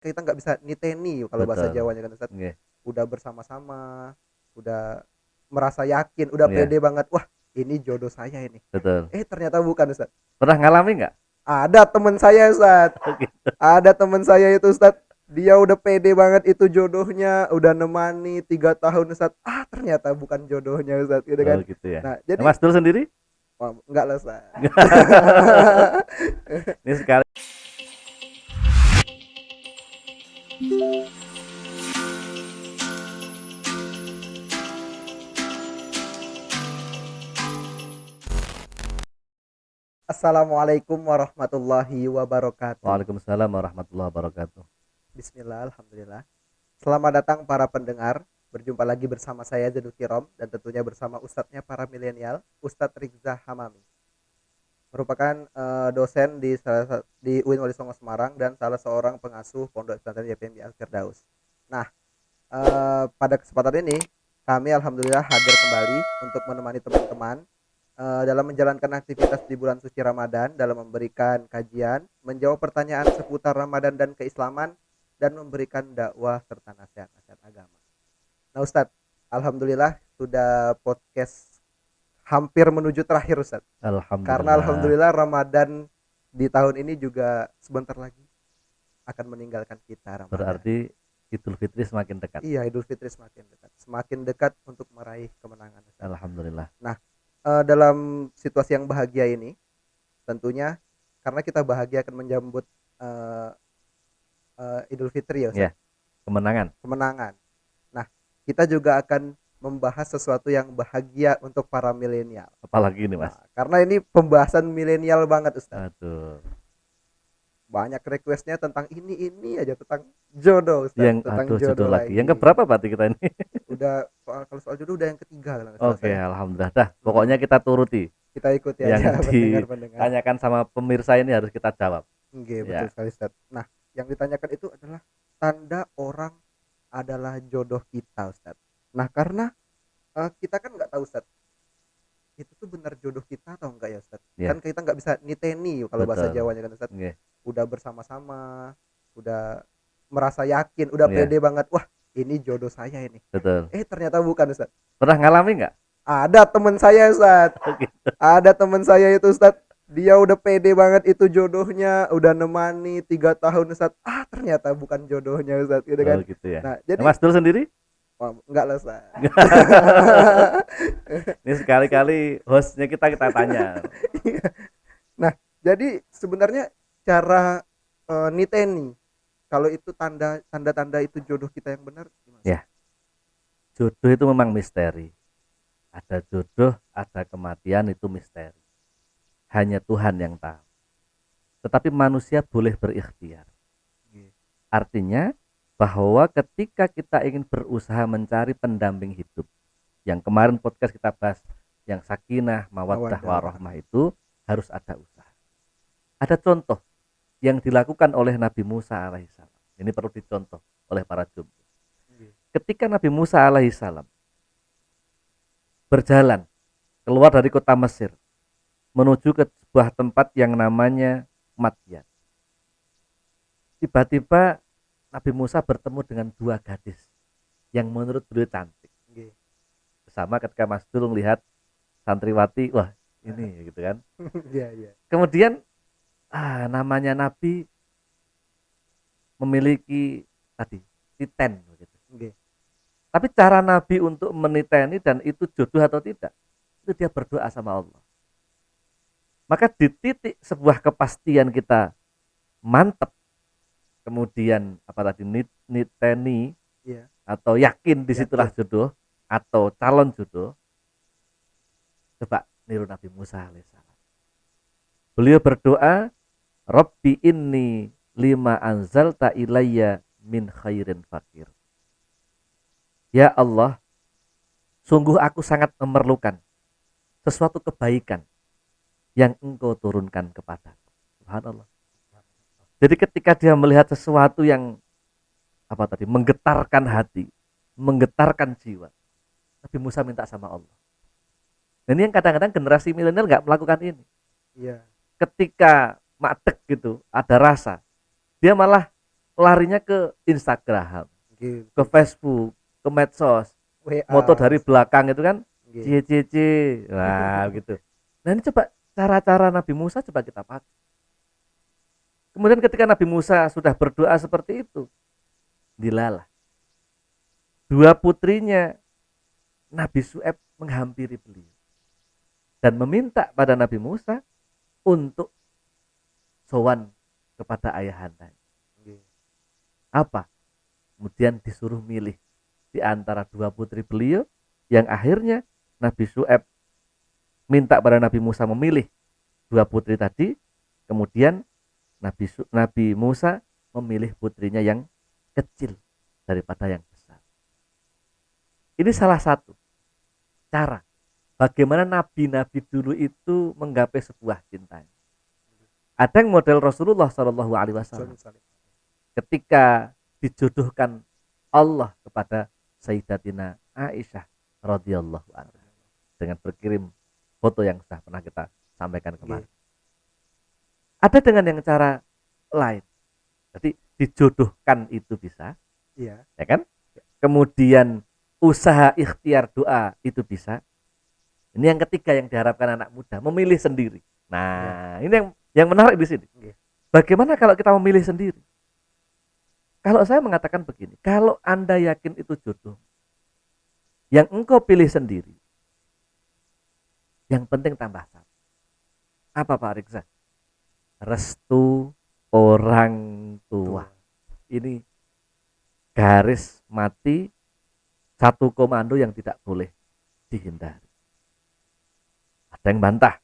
kita nggak bisa niteni kalau bahasa Betul. Jawanya kan Ustaz. Nggih. Udah bersama-sama, udah merasa yakin, udah Iya, pede banget, wah ini jodoh saya ini. betul. Ternyata bukan Ustaz. Pernah ngalami nggak? Ada teman saya Ustaz. Oh, gitu. Ada teman saya itu Ustaz. Dia udah pede banget itu jodohnya, udah nemani 3 tahun Ustaz. Ternyata bukan jodohnya Ustaz, gitu Oh, kan. gitu ya. Nah, Nah, jadi Mas Dul sendiri? wah, enggak lah Ustaz. Ini sekali. Assalamualaikum warahmatullahi wabarakatuh. Waalaikumsalam warahmatullahi wabarakatuh. Bismillah, alhamdulillah. Selamat datang para pendengar. Berjumpa lagi bersama saya Zedul Kirom dan tentunya bersama ustadznya para milenial, Ustadz Rizza Hamami. Merupakan dosen di UIN Wali Songo Semarang dan salah seorang pengasuh Pondok Pesantren YPMI Al Firdaus. Nah, pada kesempatan ini kami alhamdulillah hadir kembali untuk menemani teman-teman dalam menjalankan aktivitas di bulan suci Ramadan, dalam memberikan kajian, menjawab pertanyaan seputar Ramadan dan keislaman, dan memberikan dakwah serta nasihat-nasihat agama. Nah Ustadz, alhamdulillah sudah podcast hampir menuju terakhir Ustadz. Karena Alhamdulillah. alhamdulillah Ramadan di tahun ini juga sebentar lagi akan meninggalkan kita Ramadan. Berarti Idul Fitri semakin dekat. Iya, Idul Fitri semakin dekat. Semakin dekat untuk meraih kemenangan Ustadz. Alhamdulillah. Nah, dalam situasi yang bahagia ini, tentunya karena kita bahagia akan menyambut uh, Idul Fitri ya Ya, Ustaz, kemenangan. kemenangan. Nah, kita juga akan membahas sesuatu yang bahagia untuk para milenial. Apalagi ini, Mas. Nah, karena ini pembahasan milenial banget Ustaz. Aduh. Banyak requestnya tentang ini aja, tentang jodoh Ustaz, tentang Aduh, jodoh jodoh lagi. lagi. Yang keberapa berarti kita ini? Udah kalau soal jodoh udah yang ketiga kalau nggak salah Oke, saya. alhamdulillah. Dah, pokoknya kita turuti. Kita ikuti Yang aja pendengar-pendengar. ditanyakan sama pemirsa ini harus kita jawab. Oke, betul Ya. sekali Ustaz. Nah, yang ditanyakan itu adalah tanda orang adalah jodoh kita Ustaz. Nah, karena kita kan nggak tahu Ustaz, itu tuh benar jodoh kita atau enggak ya Ustaz. Ya, Kan kita nggak bisa niteni kalau bahasa betul. Jawanya kan Ustaz. Oke. Udah bersama-sama, udah merasa yakin, udah Ya, pede banget, wah ini jodoh saya ini. betul. Ternyata bukan Ustaz. Pernah ngalami nggak? Ada teman saya Ustaz. Oh, gitu. Ada teman saya itu Ustaz, dia udah pede banget itu jodohnya, udah nemani 3 tahun Ustaz. Ternyata bukan jodohnya Ustaz, gitu Oh, kan. gitu ya. Nah, Nah, jadi Mas Dul sendiri? wah, enggak lah Ustaz. Ini sekali-kali hostnya kita tanya. Nah, jadi sebenarnya cara niteni kalau itu tanda-tanda itu jodoh kita yang benar gimana Ustaz? Ya, jodoh itu memang misteri. Ada jodoh, ada kematian, itu misteri. Hanya Tuhan yang tahu. Tetapi manusia boleh berikhtiar. Gitu. Artinya bahwa ketika kita ingin berusaha mencari pendamping hidup, yang kemarin podcast kita bahas, yang sakinah, mawaddah, warahmah, itu harus ada usaha. Ada contoh yang dilakukan oleh Nabi Musa alaihissalam. Ini perlu dicontoh oleh para jumhur. Ketika Nabi Musa alaihissalam berjalan keluar dari kota Mesir menuju ke sebuah tempat yang namanya Madyan. Tiba-tiba Nabi Musa bertemu dengan dua gadis yang menurut beliau cantik. Sama ketika Mas Dul melihat santriwati, wah ini gitu kan. Iya. Kemudian namanya Nabi memiliki tadi titen begitu. Tapi cara Nabi untuk meniteni dan itu jodoh atau tidak, itu dia berdoa sama Allah. Maka di titik sebuah kepastian kita mantap, kemudian apa tadi niteni, Iya. atau yakin disitulah jodoh atau calon jodoh, coba niru Nabi Musa alaihissalam. Beliau berdoa, Rabbi inni lima anzalta ilayya min khairin fakir. Ya Allah, sungguh aku sangat memerlukan sesuatu kebaikan yang Engkau turunkan kepadaku. Subhanallah. Jadi ketika dia melihat sesuatu yang apa tadi menggetarkan hati, menggetarkan jiwa, Nabi Musa minta sama Allah. Dan ini yang kadang-kadang generasi milenial nggak melakukan ini. Iya. Ketika madek gitu, ada rasa, dia malah larinya ke Instagram, Nggih, ke betul. Facebook, ke medsos, WA, moto dari Ustaz. belakang itu kan Nggih. cie cie cie, nah gitu. Nah ini coba cara-cara Nabi Musa coba kita pakai. Kemudian ketika Nabi Musa sudah berdoa seperti itu, dilalah dua putrinya Nabi Syuaib menghampiri beliau dan meminta pada Nabi Musa untuk sowan kepada ayahanda. Nggih. Apa? Kemudian disuruh milih di antara dua putri beliau yang akhirnya Nabi Syuaib minta pada Nabi Musa memilih dua putri tadi, kemudian Nabi Musa memilih putrinya yang kecil daripada yang besar. Ini salah satu cara bagaimana nabi-nabi dulu itu menggapai sebuah cinta. Ada yang model Rasulullah Shallallahu Alaihi Wasallam ketika dijodohkan Allah kepada Sayyidatina Aisyah radhiyallahu anha dengan berkirim foto yang sudah pernah kita sampaikan kemarin. Ada dengan yang cara lain. Jadi dijodohkan itu bisa, Iya. ya kan? Kemudian usaha ikhtiar doa itu bisa. Ini yang ketiga yang diharapkan anak muda, memilih sendiri. Nah, ini yang menarik di sini. Bagaimana kalau kita memilih sendiri? Kalau saya mengatakan begini, kalau Anda yakin itu jodoh, yang engkau pilih sendiri, yang penting tambah satu. Apa Pak Riksa? Restu orang tua. Ini garis mati satu komando yang tidak boleh dihindari. Ada yang bantah.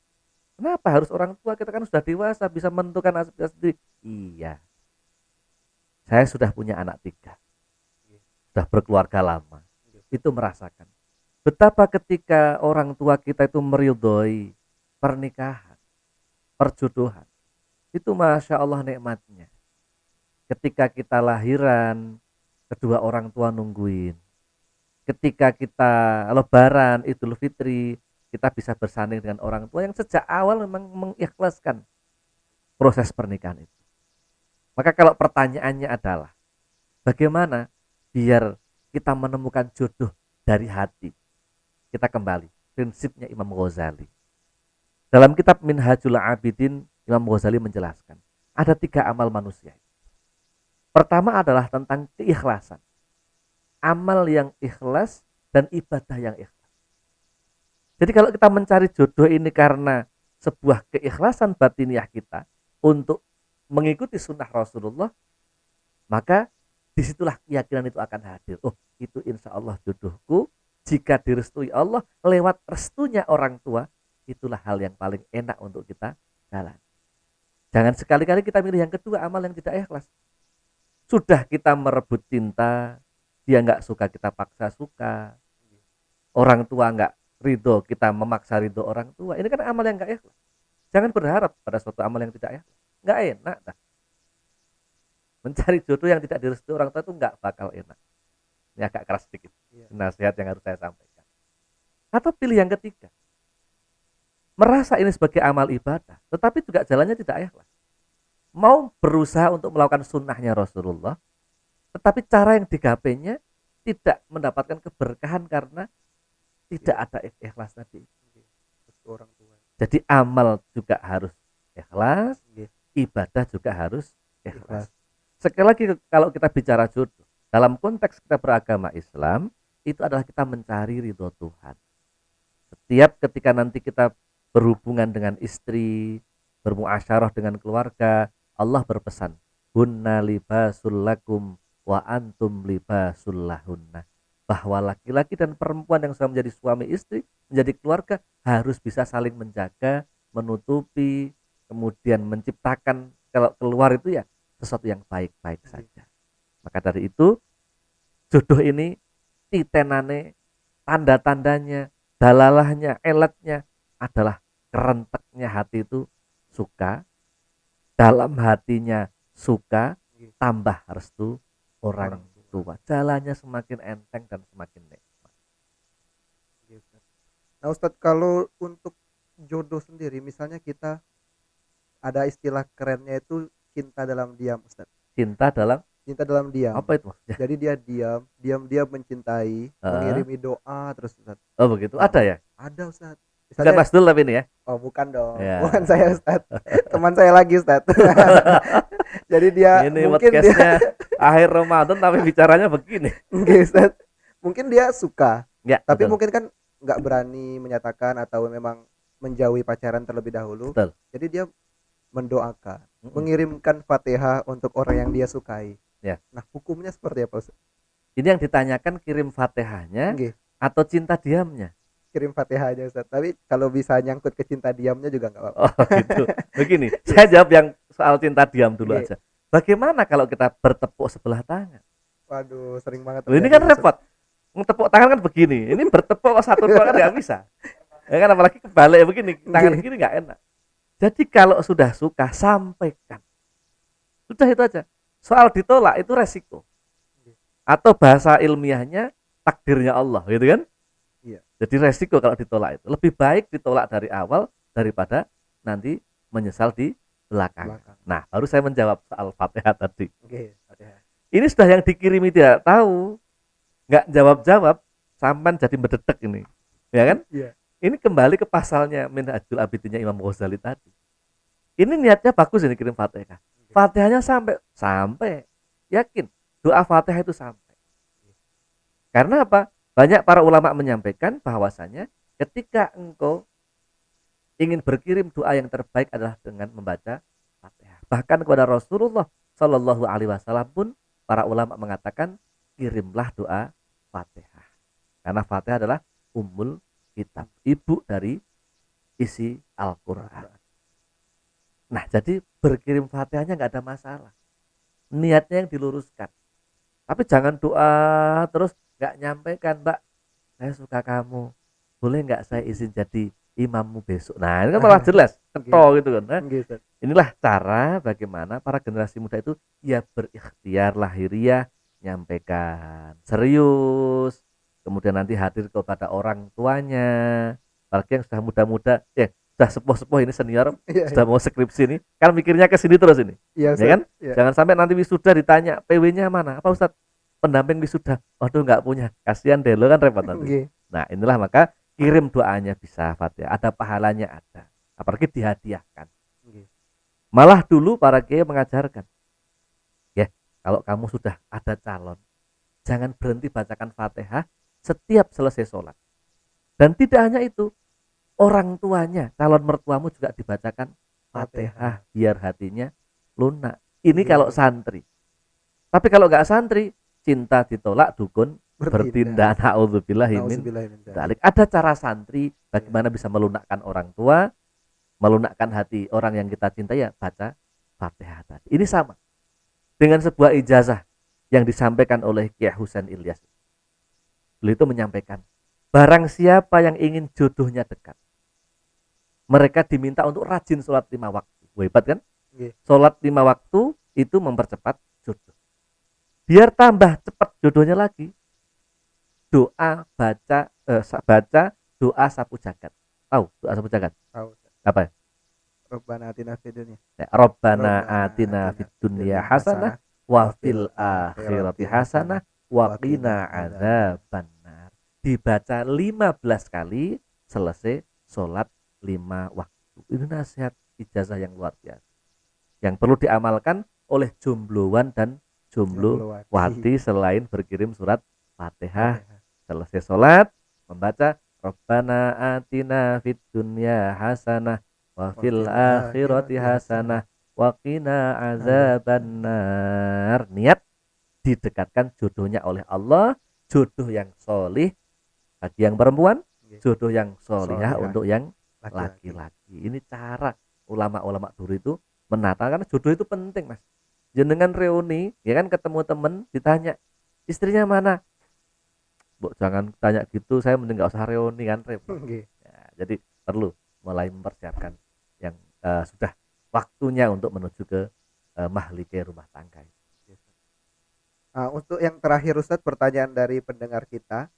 Kenapa harus orang tua? Kita kan sudah dewasa, bisa menentukan nasib kita sendiri. Iya. Saya sudah punya anak 3. Sudah berkeluarga lama. Itu merasakan betapa ketika orang tua kita itu meridhoi pernikahan, perjodohan. Itu Masya Allah nikmatnya. Ketika kita lahiran, kedua orang tua nungguin. Ketika kita lebaran, Idul Fitri, kita bisa bersanding dengan orang tua yang sejak awal memang mengikhlaskan proses pernikahan itu. Maka kalau pertanyaannya adalah bagaimana biar kita menemukan jodoh dari hati, kita kembali prinsipnya Imam Ghazali. Dalam kitab Minhajul Abidin, Imam Ghazali menjelaskan ada 3 amal manusia. Pertama adalah tentang keikhlasan. Amal yang ikhlas dan ibadah yang ikhlas. Jadi kalau kita mencari jodoh ini karena sebuah keikhlasan batiniah kita untuk mengikuti sunnah Rasulullah, maka disitulah keyakinan itu akan hadir. Oh, itu insya Allah jodohku. Jika direstui Allah lewat restunya orang tua, itulah hal yang paling enak untuk kita jalan. Jangan sekali-kali kita milih yang kedua, amal yang tidak ikhlas. Sudah kita merebut cinta, dia nggak suka kita paksa suka, orang tua nggak ridho kita memaksa ridho orang tua. Ini kan amal yang nggak ikhlas. Jangan berharap pada suatu amal yang tidak ikhlas. Nggak enak. Mencari jodoh yang tidak direstui orang tua itu nggak bakal enak. Ini agak keras sedikit. Nasihat yang harus saya sampaikan. Atau pilih yang ketiga. Merasa ini sebagai amal ibadah, tetapi juga jalannya tidak ikhlas. Mau berusaha untuk melakukan sunnahnya Rasulullah, tetapi cara yang digapainya tidak mendapatkan keberkahan karena tidak ada ikhlas tadi. Orang tua. Jadi amal juga harus ikhlas, ibadah juga harus ikhlas. Sekali lagi kalau kita bicara jodoh, dalam konteks kita beragama Islam, itu adalah kita mencari ridho Tuhan. Setiap ketika nanti kita berhubungan dengan istri, bermuasyarah dengan keluarga, Allah berpesan, hunna libasul lakum wa antum libasul lahunna. Bahwa laki-laki dan perempuan yang sudah menjadi suami istri, menjadi keluarga, harus bisa saling menjaga, menutupi, kemudian menciptakan kalau keluar itu ya sesuatu yang baik-baik saja. Maka dari itu jodoh ini titenane, tanda-tandanya, dalalahnya, eletnya adalah kerenteknya hati itu suka, dalam hatinya suka, tambah restu orang tua. Jalannya semakin enteng dan semakin nikmat. Nah Ustadz, kalau untuk jodoh sendiri, misalnya kita ada istilah kerennya itu cinta dalam diam, Ustadz. Cinta dalam cinta dalam diam. Apa itu maksudnya? Jadi dia diam mencintai, Heeh. mengirimi doa terus Ustaz. Oh begitu, Wah, ada ya? ada Ustaz. Bukan Misalnya, Mas Dul tapi ini ya? oh bukan dong, bukan Ya. saya Ustaz. Teman saya lagi Ustaz. Jadi dia Ini mungkin dia podcastnya akhir Ramadan tapi bicaranya begini. Oke, Ustaz. Mungkin dia suka, Ya tapi betul, mungkin kan nggak berani menyatakan atau memang menjauhi pacaran terlebih dahulu. betul. Jadi dia mendoakan, Mm-mm. mengirimkan Fatihah untuk orang yang dia sukai. Ya. Nah, hukumnya seperti apa, Ustaz? Ini yang ditanyakan kirim Fatihahnya Nggih, atau cinta diamnya? kirim Fatihah aja, Ustaz. Tapi kalau bisa nyangkut ke cinta diamnya juga nggak apa-apa. Oh gitu. Begini, saya jawab yang soal cinta diam dulu Nggih. aja. Bagaimana kalau kita bertepuk sebelah tangan? Waduh, sering banget Loh, ini terjadi, kan Ustaz. repot. Tepuk tangan kan begini. Ini bertepuk satu dua kan nggak bisa. Ya kan apalagi kebalik begini, tangan Nggih. kiri nggak enak. Jadi kalau sudah suka sampaikan. Sudah itu aja. Soal ditolak itu resiko. Atau bahasa ilmiahnya takdirnya Allah, gitu kan? Iya, Jadi resiko kalau ditolak itu. Lebih baik ditolak dari awal daripada nanti menyesal di belakang. belakang. Nah, baru saya menjawab soal Fatihah tadi. Oke, Fatihah. Ini sudah yang dikirimi tidak tahu, nggak jawab-jawab, sampan jadi mendetek ini. Ya kan? Iya. Ini kembali ke pasalnya Minhajul Abidinnya Imam Ghazali tadi. Ini niatnya bagus ini kirim Fatihah. Fatihahnya sampai yakin doa Fatihah itu sampai. Karena apa? Banyak para ulama menyampaikan bahwasanya ketika engkau ingin berkirim doa yang terbaik adalah dengan membaca Fatihah. Bahkan kepada Rasulullah Shallallahu Alaihi Wasallam pun para ulama mengatakan kirimlah doa Fatihah. Karena Fatihah adalah ummul kitab, ibu dari isi Al-Quran. Nah, jadi berkirim Fatihahnya nggak ada masalah. Niatnya yang diluruskan. Tapi jangan doa terus nggak nyampaikan, Mbak, saya suka kamu. Boleh nggak saya izin jadi imammu besok? Nah, ini kan malah jelas, keto gitu kan. Nah, Nggih, Ustaz. inilah cara bagaimana para generasi muda itu ya berikhtiar lahiriah, nyampaikan serius, kemudian nanti hadir kepada orang tuanya, apalagi yang sudah muda-muda, sudah sepuh-sepuh ini senior, Iya, sudah mau skripsi ini, kan mikirnya ke sini terus ini, iya, ya Ustaz. kan? Iya. Jangan sampai nanti wisuda ditanya PW-nya mana, apa Ustadz? Pendamping wisuda, waduh nggak punya, kasihan deh lo kan repot nanti. Nggih. Nah inilah maka kirim doanya bisa Fatihah, ada pahalanya ada, apalagi dihadiahkan. Nggih. Malah dulu para kiai mengajarkan, ya kalau kamu sudah ada calon, jangan berhenti bacakan Fatihah setiap selesai sholat. Dan tidak hanya itu, orang tuanya, calon mertuamu juga dibacakan Fatihah biar hatinya lunak. Ini kalau santri. Tapi kalau nggak santri, cinta ditolak, dukun bertindak. Na'udzubillahi min dzalik. Ada cara santri bagaimana bisa melunakkan orang tua, melunakkan hati orang yang kita cintai, ya baca Fatihah tadi. Ini sama dengan sebuah ijazah yang disampaikan oleh Kiai Husain Ilyas. Beliau itu menyampaikan, barang siapa yang ingin jodohnya dekat, mereka diminta untuk rajin sholat 5 waktu. Hebat kan? Sholat 5 waktu itu mempercepat jodoh. Biar tambah cepat jodohnya lagi, baca doa sapu jagat. Tahu doa sapu jagat? Tahu. Apa? Robbana atina fid dunya. Robbana atina fid dunya hasanah wa fil akhirati hasanah wa qina adzabannar. Dibaca 15 kali selesai sholat 5 waktu. Ini nasihat ijazah yang luar biasa, yang perlu diamalkan oleh jombloan dan jomblowati selain berkirim surat Fatihah. Selesai sholat membaca Rabbana atina fid dunya hasanah wa fil akhirati hasanah wa qina adzabannar. Niat didekatkan jodohnya oleh Allah, jodoh yang solih bagi yang perempuan, jodoh yang solihah untuk yang laki-laki. Ini cara ulama-ulama dulu itu menata, karena jodoh itu penting, Mas. Jenengan reuni, ya kan, ketemu temen, ditanya istrinya mana, Bu, jangan tanya gitu, saya mending nggak usah reuni kan, repot. Ya, jadi perlu mulai mempersiapkan yang sudah waktunya untuk menuju ke mahlike rumah tangga. Untuk yang terakhir Ustadz, pertanyaan dari pendengar kita,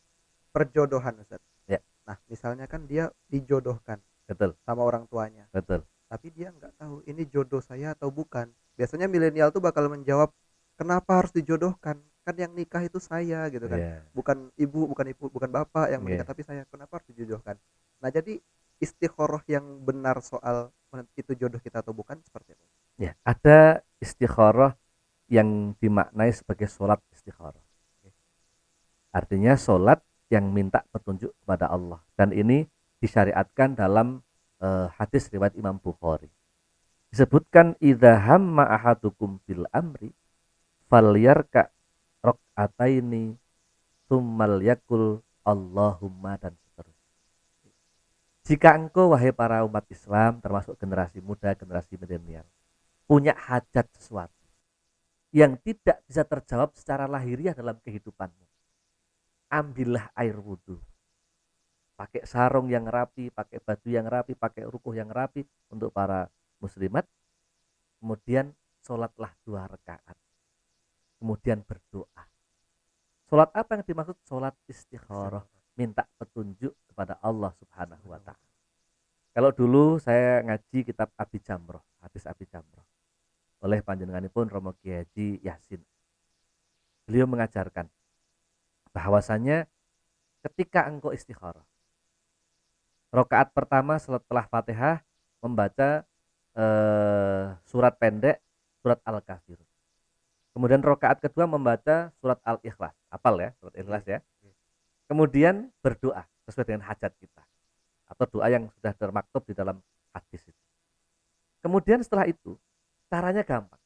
perjodohan Ustadz. Ya. Nah, misalnya kan dia dijodohkan, betul, sama orang tuanya, betul, tapi dia nggak tahu ini jodoh saya atau bukan. Biasanya milenial tuh bakal menjawab kenapa harus dijodohkan? Kan yang nikah itu saya gitu kan. Iya, Bukan ibu, bukan bapak yang menikah iya. tapi saya. Kenapa harus dijodohkan? Nah, jadi istikharah yang benar soal itu jodoh kita atau bukan seperti apa? Ya, ada istikharah yang dimaknai sebagai sholat istikharah. Artinya sholat yang minta petunjuk kepada Allah. Dan ini disyariatkan dalam hadis riwayat Imam Bukhari. Disebutkan idza hamma ahadukum bil amri falyarka rakaataini tsummal yakul Allahumma dan seterusnya. Jika engkau wahai para umat Islam termasuk generasi muda, generasi milenial punya hajat sesuatu yang tidak bisa terjawab secara lahiriah dalam kehidupanmu, ambillah air wudhu, pakai sarung yang rapi, pakai baju yang rapi, pakai rukuh yang rapi untuk para muslimat, kemudian sholatlah 2 rakaat, kemudian berdoa. Sholat apa yang dimaksud? Sholat istikharah, minta petunjuk kepada Allah Subhanahu wa Ta'ala. Kalau dulu saya ngaji kitab Abi Jamroh, hadis Abi Jamroh oleh panjenenganipun Romo Kiai Haji Yasin. Beliau mengajarkan bahwasanya ketika engkau istikharah, rakaat pertama setelah Fatihah membaca surat pendek, surat Al-Kafirun. Kemudian rakaat kedua membaca surat Al-Ikhlas. Hafal ya, surat Ikhlas ya. Kemudian berdoa sesuai dengan hajat kita atau doa yang sudah termaktub di dalam hadis itu. Kemudian setelah itu caranya gampang.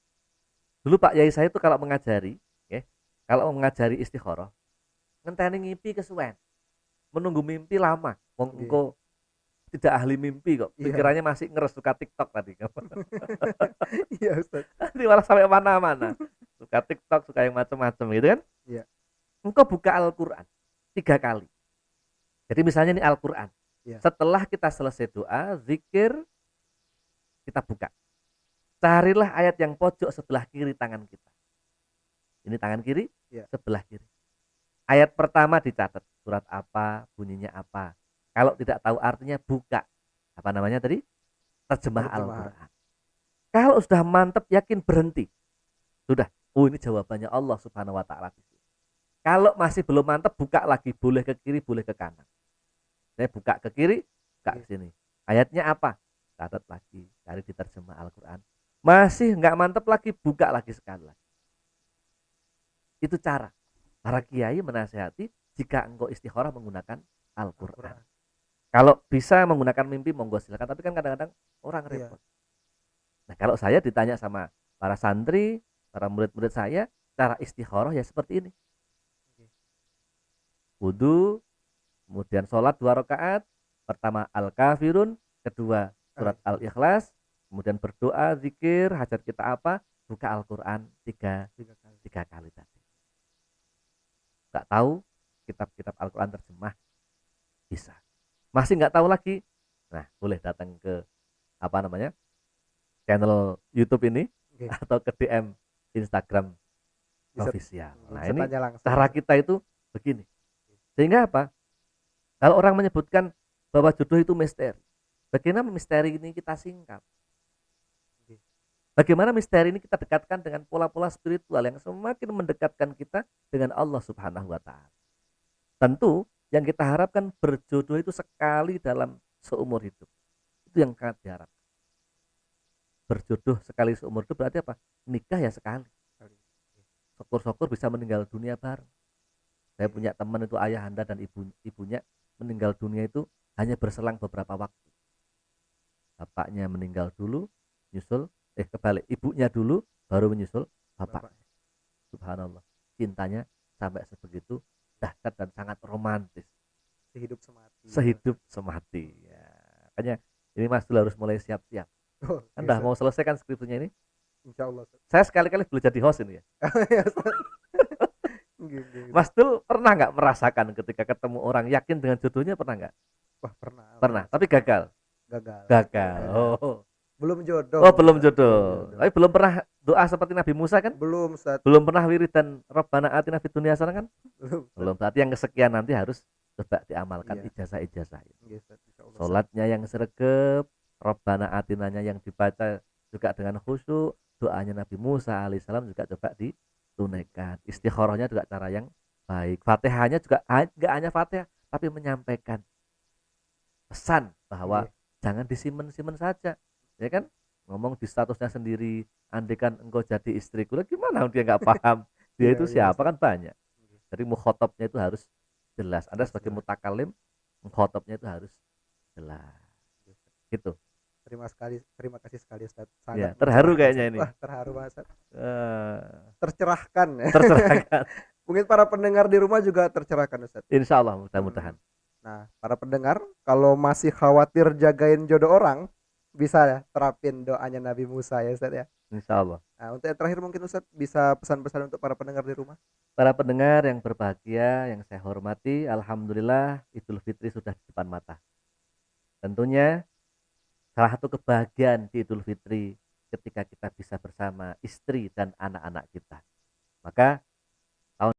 Dulu Pak Yai saya itu kalau mengajari, ya, kalau mengajari istikharah, ngenteni ngimpi kesuwen, menunggu mimpi lama. Wong engko tidak ahli mimpi kok, pikirannya masih ngeres suka TikTok tadi. Iya, Ustaz. Nanti malah sampai mana-mana. Suka TikTok, suka yang macam-macam gitu kan. Iya. Engkau buka Al-Quran 3 kali. Jadi misalnya ini Al-Quran. Iya. Setelah kita selesai doa, zikir, kita buka. Carilah ayat yang pojok sebelah kiri tangan kita. Ini tangan kiri, Iya. sebelah kiri. Ayat pertama dicatat, surat apa, bunyinya apa. Kalau tidak tahu artinya buka. Apa namanya tadi? Terjemah Al-Quran. Kalau sudah mantep, yakin, berhenti. Sudah. Oh, ini jawabannya Allah Subhanahu wa Ta'ala. Kalau masih belum mantep, buka lagi. Boleh ke kiri, boleh ke kanan. Saya buka ke kiri, buka ke sini. Ayatnya apa? Catat lagi. Cari di terjemah Al-Quran. Masih nggak mantep lagi, buka lagi sekali lagi. Itu cara. Para kiai menasihati jika engkau istikharah menggunakan Al-Quran. Kalau bisa menggunakan mimpi, monggo silakan. Tapi kan kadang-kadang orang repot. Nah, kalau saya ditanya sama para santri, para murid-murid saya, cara istikharah ya seperti ini. Wudu, kemudian sholat 2 rakaat, pertama Al-Kafirun, kedua surat Al-Ikhlas, kemudian berdoa, zikir, hajat kita apa, buka Al-Quran 3 kali tadi. Gak tahu kitab-kitab Al-Quran terjemah, bisa. Masih nggak tahu lagi, nah boleh datang ke apa namanya channel YouTube ini atau ke DM Instagram official. Nah ini cara kita itu begini. Sehingga apa? Kalau orang menyebutkan bahwa jodoh itu misteri, bagaimana misteri ini kita singkap? Bagaimana misteri ini kita dekatkan dengan pola-pola spiritual yang semakin mendekatkan kita dengan Allah Subhanahu wa Ta'ala. Tentu yang kita harapkan berjodoh itu sekali dalam seumur hidup. Itu yang sangat diharapkan. Berjodoh sekali seumur hidup berarti apa? Nikah ya sekali. Syukur-syukur bisa meninggal dunia bareng. Saya punya teman itu ayahanda dan ibunya meninggal dunia itu hanya berselang beberapa waktu. Bapaknya meninggal dulu, nyusul, kebalik, ibunya dulu, baru menyusul bapak. Subhanallah, cintanya sampai sebegitu dahsyat dan sangat romantis. Sehidup semati. Ya. Makanya ini Mas dulu harus mulai siap-siap. Kan udah mau selesai kan skripsinya ini? Insya Allah. Saya sekali-kali boleh jadi host ini ya. Mas Dul pernah nggak merasakan ketika ketemu orang yakin dengan jodohnya, pernah nggak? Wah, pernah. Pernah, tapi gagal. Oh. Belum jodoh. Oh, belum jodoh. Tapi belum pernah doa seperti Nabi Musa kan? Belum, Ustaz. Belum pernah wiridan Rabbana atina fid dunya hasanah kan? Belum. Berarti yang kesekian nanti harus coba diamalkan ijazah-ijazah. Salatnya yang sregep, Rabbana atinanya yang dibaca juga dengan khusyuk, doanya Nabi Musa alaihissalam juga coba tunaikan. Istikharahnya juga cara yang baik. Fatihahnya juga nggak hanya Fatihah, tapi menyampaikan pesan bahwa Nggih. jangan disimpan-simpan saja, ya kan? Ngomong di statusnya sendiri, andaikan engkau jadi istriku, lah gimana dia nggak paham dia Iya itu iya siapa Ustaz. kan banyak. Nggih, Jadi mukhotabnya itu harus jelas. Anda harus sebagai jelas. mutakalim, mukhotabnya itu harus jelas. Nggih, Ustaz. Gitu. Terima kasih sekali Ustaz. Ya, Sangat terharu mencerahkan kayaknya Ustaz. ini. Wah, terharu banget Ustaz. Eh, Tercerahkan ya. tercerahkan. Mungkin para pendengar di rumah juga tercerahkan Ustaz. Insya Allah Hmm. mudah-mudahan. Nah, para pendengar, kalau masih khawatir jagain jodoh orang, bisa ya terapin doanya Nabi Musa ya Ustaz ya. Insya Allah. Nah, untuk yang terakhir mungkin Ustaz bisa pesan-pesan untuk para pendengar di rumah. Para pendengar yang berbahagia, yang saya hormati, Alhamdulillah Idul Fitri sudah di depan mata. Tentunya salah satu kebahagiaan di Idul Fitri ketika kita bisa bersama istri dan anak-anak kita. Maka